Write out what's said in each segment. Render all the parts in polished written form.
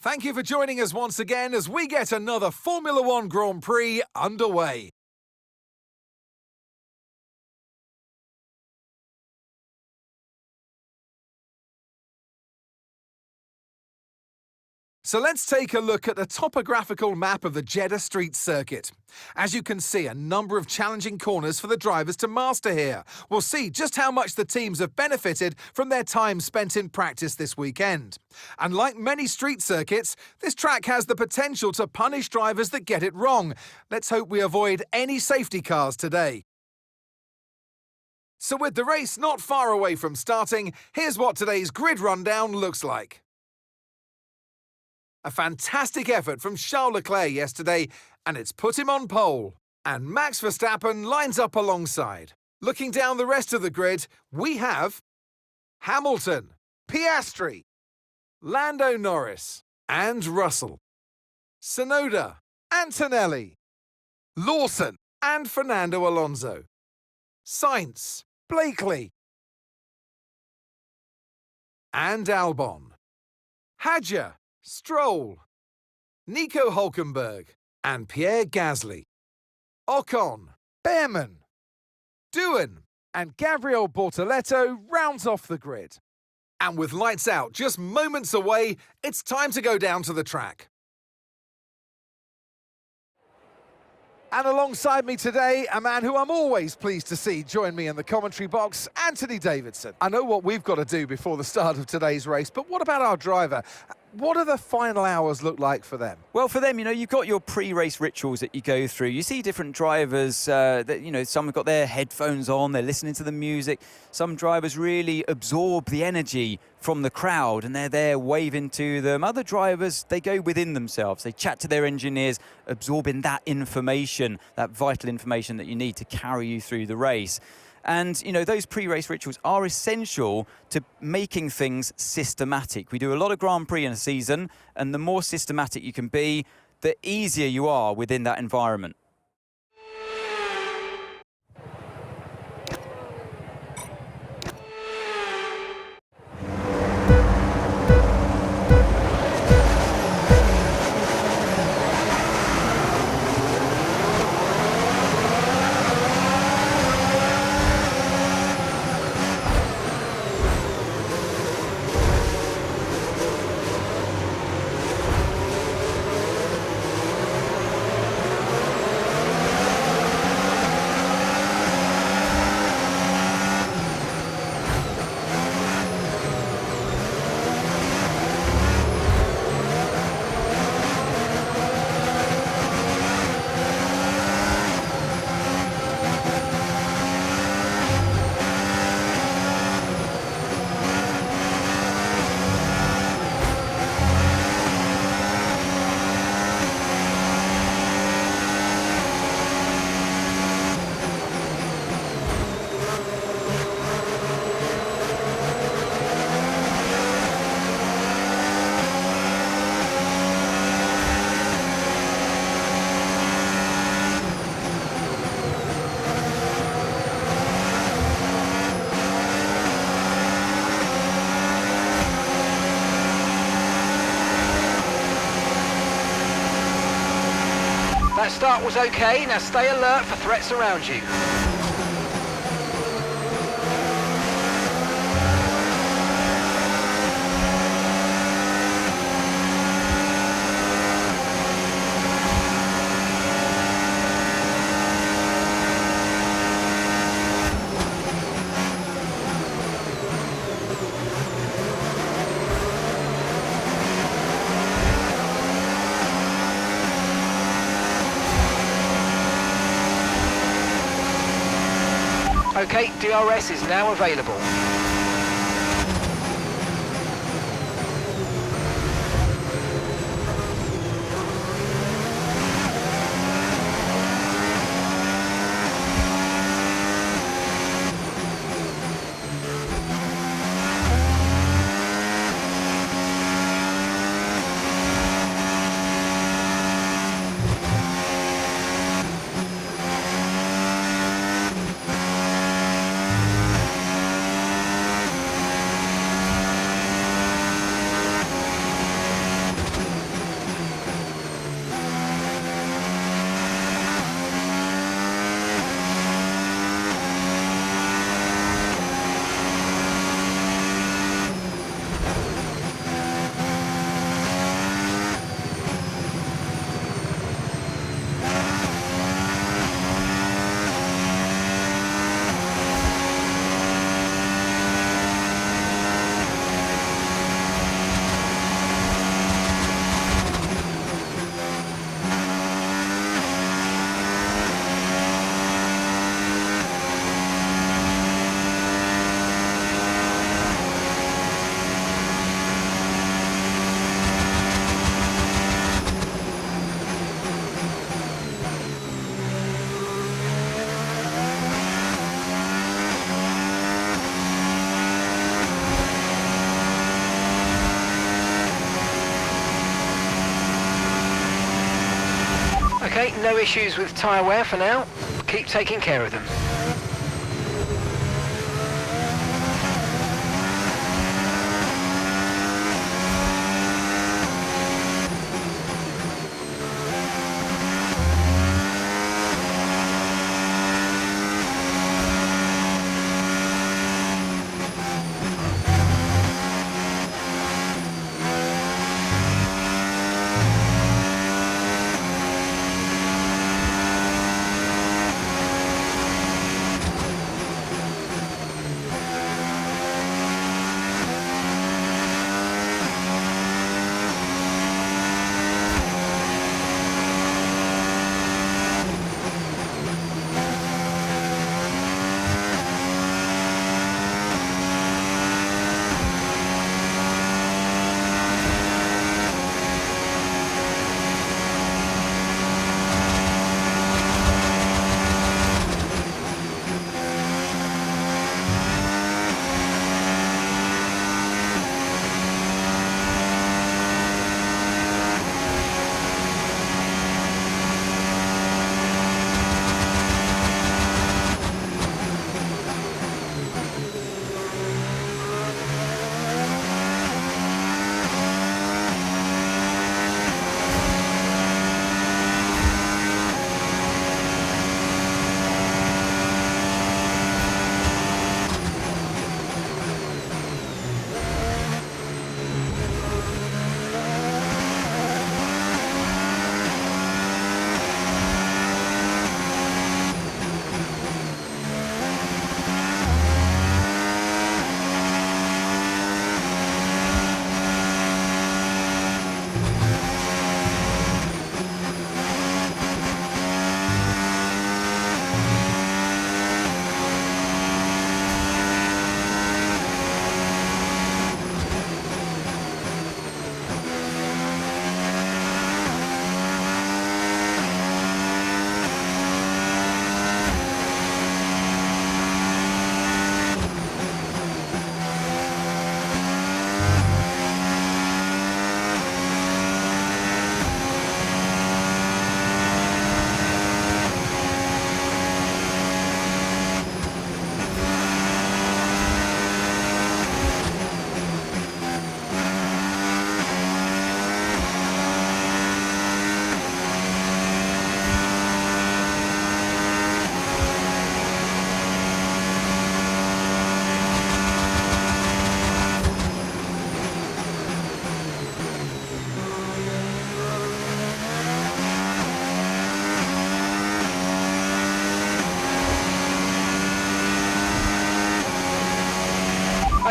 Thank you for joining us once again as we get another Formula One Grand Prix underway. So let's take a look at the topographical map of the Jeddah Street Circuit. As you can see, a number of challenging corners for the drivers to master here. We'll see just how much the teams have benefited from their time spent in practice this weekend. And like many street circuits, this track has the potential to punish drivers that get it wrong. Let's hope we avoid any safety cars today. So with the race not far away from starting, here's what today's grid rundown looks like. A fantastic effort from Charles Leclerc yesterday, and it's put him on pole. And Max Verstappen lines up alongside. Looking down the rest of the grid, we have Hamilton, Piastri, Lando Norris, and Russell, Tsunoda, Antonelli, Lawson, and Fernando Alonso, Sainz, Blakely, and Albon, Hadjar, Stroll, Nico Hülkenberg, and Pierre Gasly, Ocon, Behrman, Doohan, and Gabriel Bortoleto rounds off the grid. And with lights out just moments away, it's time to go down to the track. And alongside me today, a man who I'm always pleased to see join me in the commentary box, Anthony Davidson. I know what we've got to do before the start of today's race, but what about our driver? What do the final hours look like for them? Well, for them, you've got your pre-race rituals that you go through. You see different drivers that, some have got their headphones on, they're listening to the music. Some drivers really absorb the energy from the crowd and they're there waving to them. Other drivers, they go within themselves. They chat to their engineers, absorbing that information, that vital information that you need to carry you through the race. And, those pre-race rituals are essential to making things systematic. We do a lot of Grand Prix in a season, and the more systematic you can be, the easier you are within that environment. That start was okay, now stay alert for threats around you. Okay, DRS is now available. Okay, no issues with tyre wear for now. Keep taking care of them.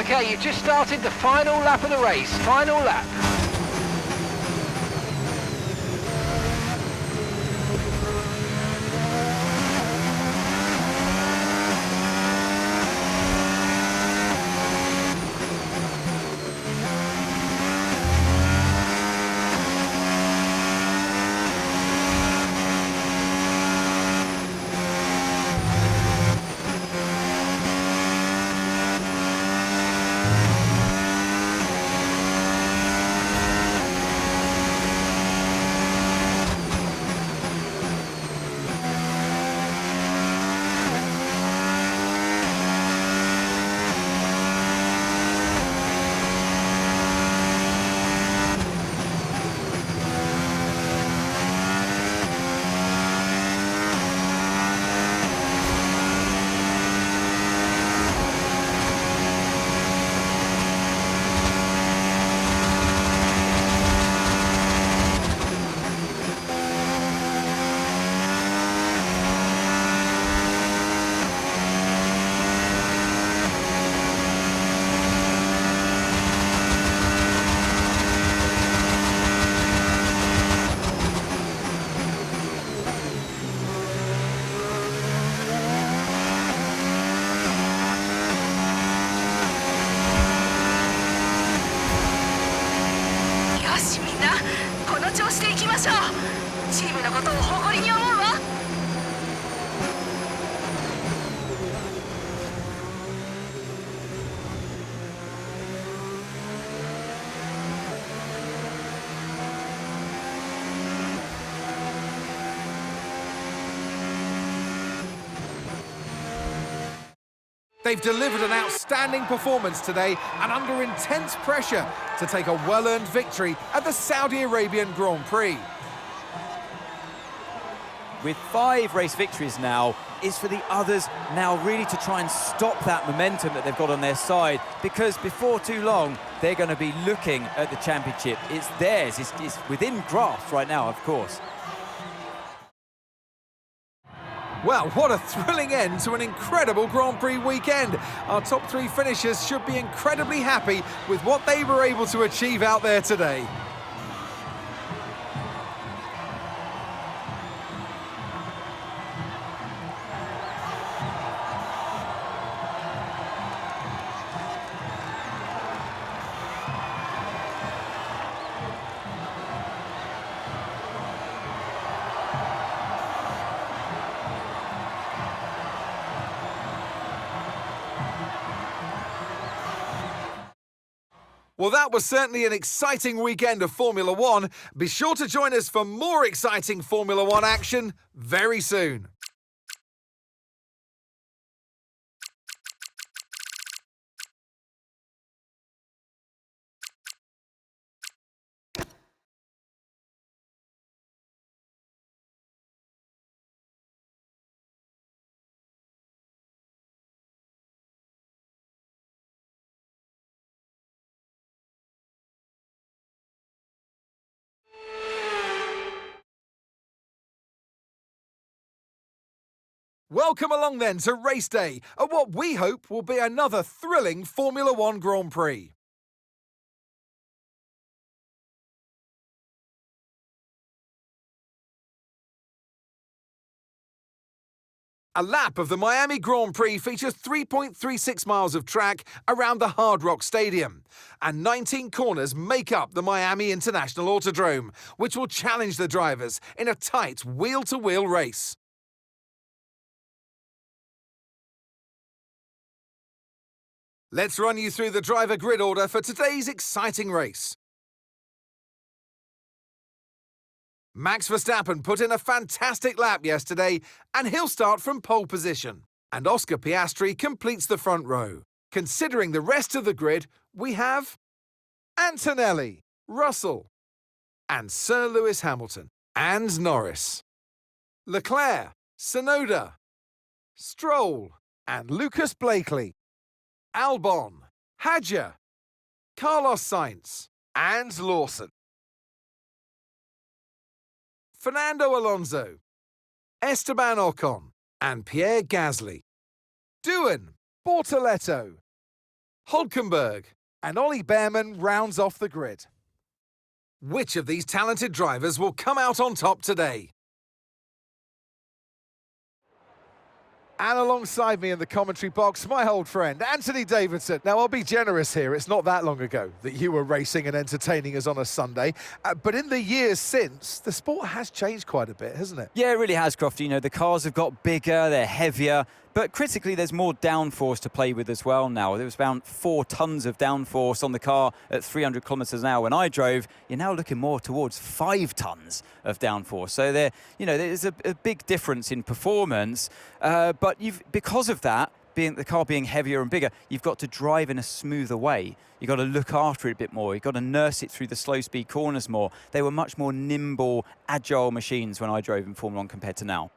Okay, you've just started the final lap of the race. Final lap. They've delivered an outstanding performance today and under intense pressure to take a well-earned victory at the Saudi Arabian Grand Prix. With 5 race victories now, it's for the others now really to try and stop that momentum that they've got on their side, because before too long, they're going to be looking at the championship. It's theirs, it's within grasp right now, of course. Well, what a thrilling end to an incredible Grand Prix weekend. Our top 3 finishers should be incredibly happy with what they were able to achieve out there today. Well, that was certainly an exciting weekend of Formula One. Be sure to join us for more exciting Formula One action very soon. Welcome along then to race day at what we hope will be another thrilling Formula One Grand Prix. A lap of the Miami Grand Prix features 3.36 miles of track around the Hard Rock Stadium, and 19 corners make up the Miami International Autodrome, which will challenge the drivers in a tight wheel-to-wheel race. Let's run you through the driver grid order for today's exciting race. Max Verstappen put in a fantastic lap yesterday, and he'll start from pole position. And Oscar Piastri completes the front row. Considering the rest of the grid, we have Antonelli, Russell, and Sir Lewis Hamilton, and Norris, Leclerc, Tsunoda, Stroll, and Lucas Blakely, Albon, Hadjar, Carlos Sainz, and Lawson, Fernando Alonso, Esteban Ocon, and Pierre Gasly, Doohan, Bortoletto, Hülkenberg, and Ollie Behrman rounds off the grid. Which of these talented drivers will come out on top today? And alongside me in the commentary box, my old friend, Anthony Davidson. Now, I'll be generous here. It's not that long ago that you were racing and entertaining us on a Sunday. But in the years since, the sport has changed quite a bit, hasn't it? Yeah, it really has, Crofty. You know, the cars have got bigger, they're heavier, but critically, there's more downforce to play with as well now. There was about 4 tons of downforce on the car at 300 kilometres an hour when I drove. You're now looking more towards 5 tons of downforce. So there's a big difference in performance. But because of that, the car being heavier and bigger, you've got to drive in a smoother way. You've got to look after it a bit more. You've got to nurse it through the slow-speed corners more. They were much more nimble, agile machines when I drove in Formula 1 compared to now.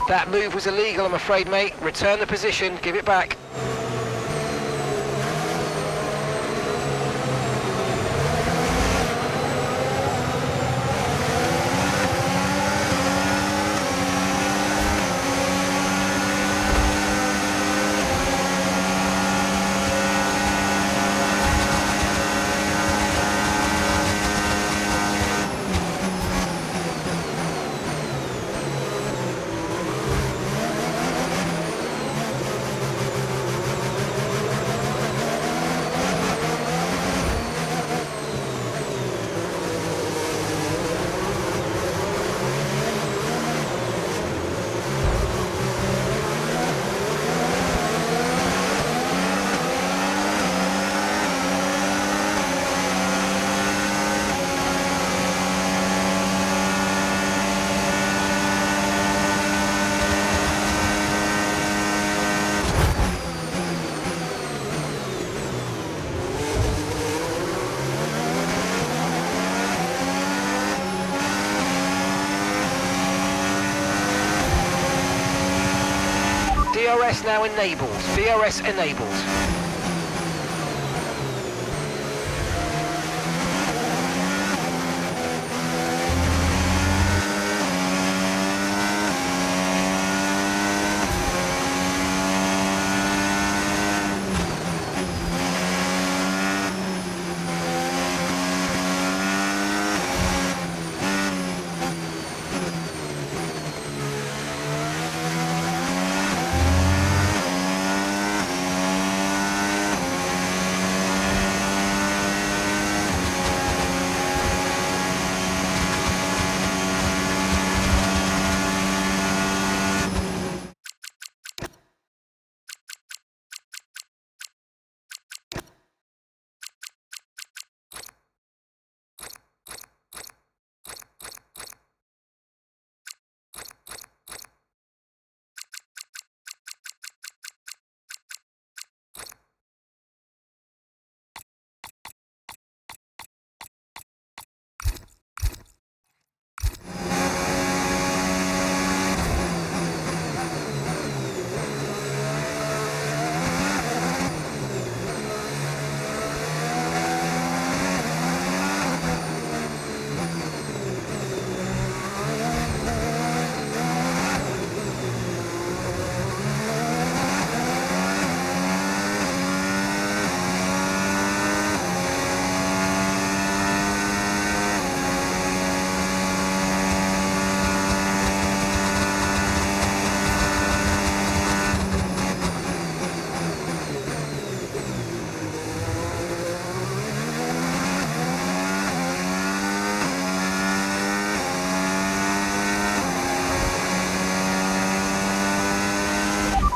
That move was illegal, I'm afraid, mate. Return the position, give it back. now enabled. DRS enabled.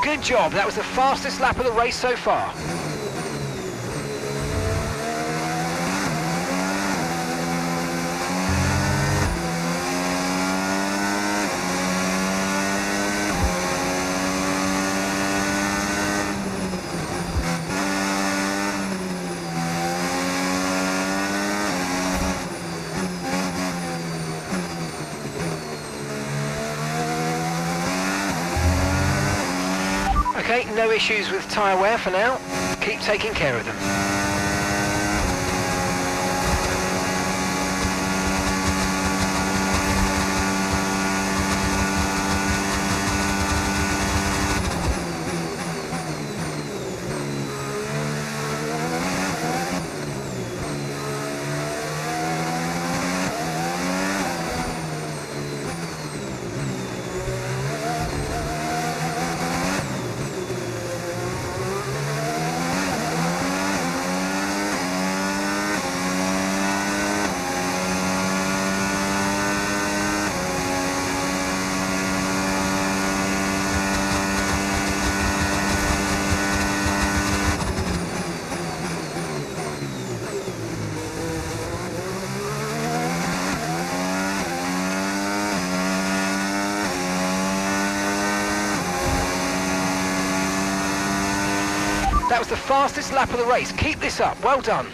Good job, that was the fastest lap of the race so far. Okay, no issues with tyre wear for now. Keep taking care of them. That was the fastest lap of the race. Keep this up. Well done.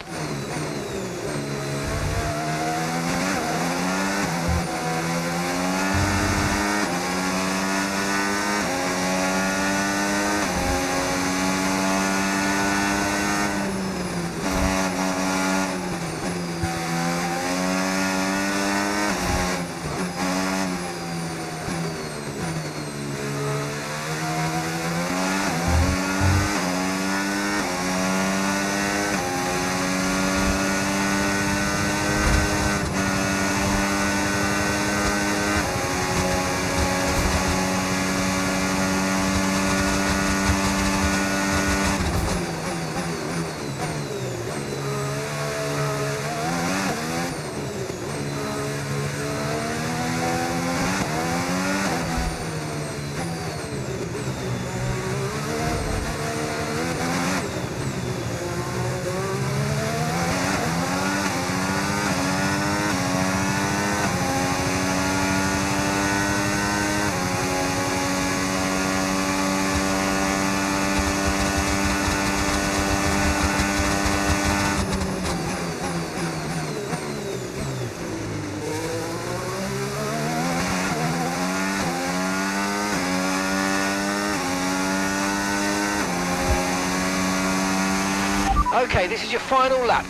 Okay, this is your final lap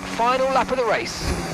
of the race.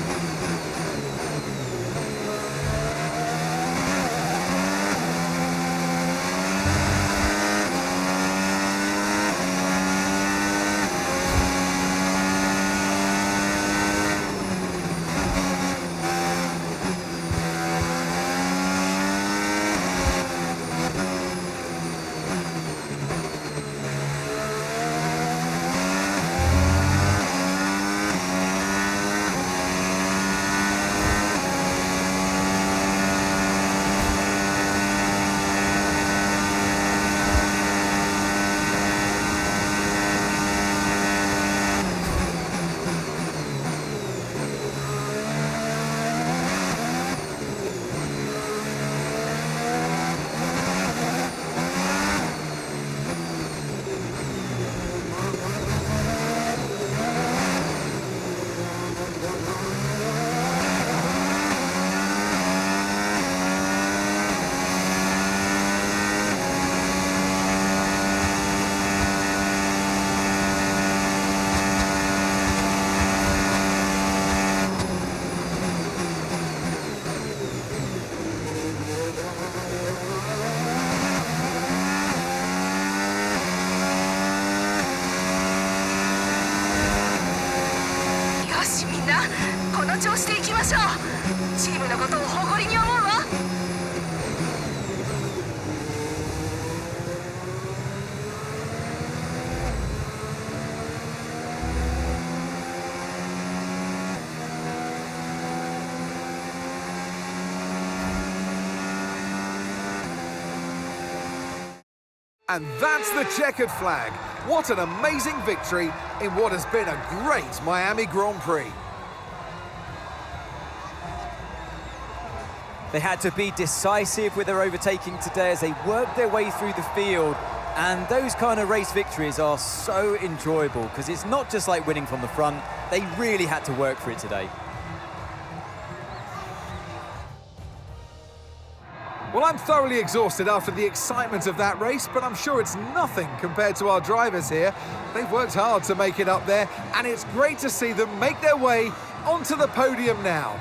And that's the checkered flag. What an amazing victory in what has been a great Miami Grand Prix. They had to be decisive with their overtaking today as they worked their way through the field. And those kind of race victories are so enjoyable because it's not just like winning from the front. They really had to work for it today. Well, I'm thoroughly exhausted after the excitement of that race, but I'm sure it's nothing compared to our drivers here. They've worked hard to make it up there, and it's great to see them make their way onto the podium now.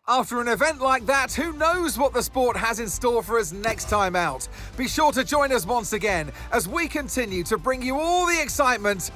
After an event like that, who knows what the sport has in store for us next time out? Be sure to join us once again as we continue to bring you all the excitement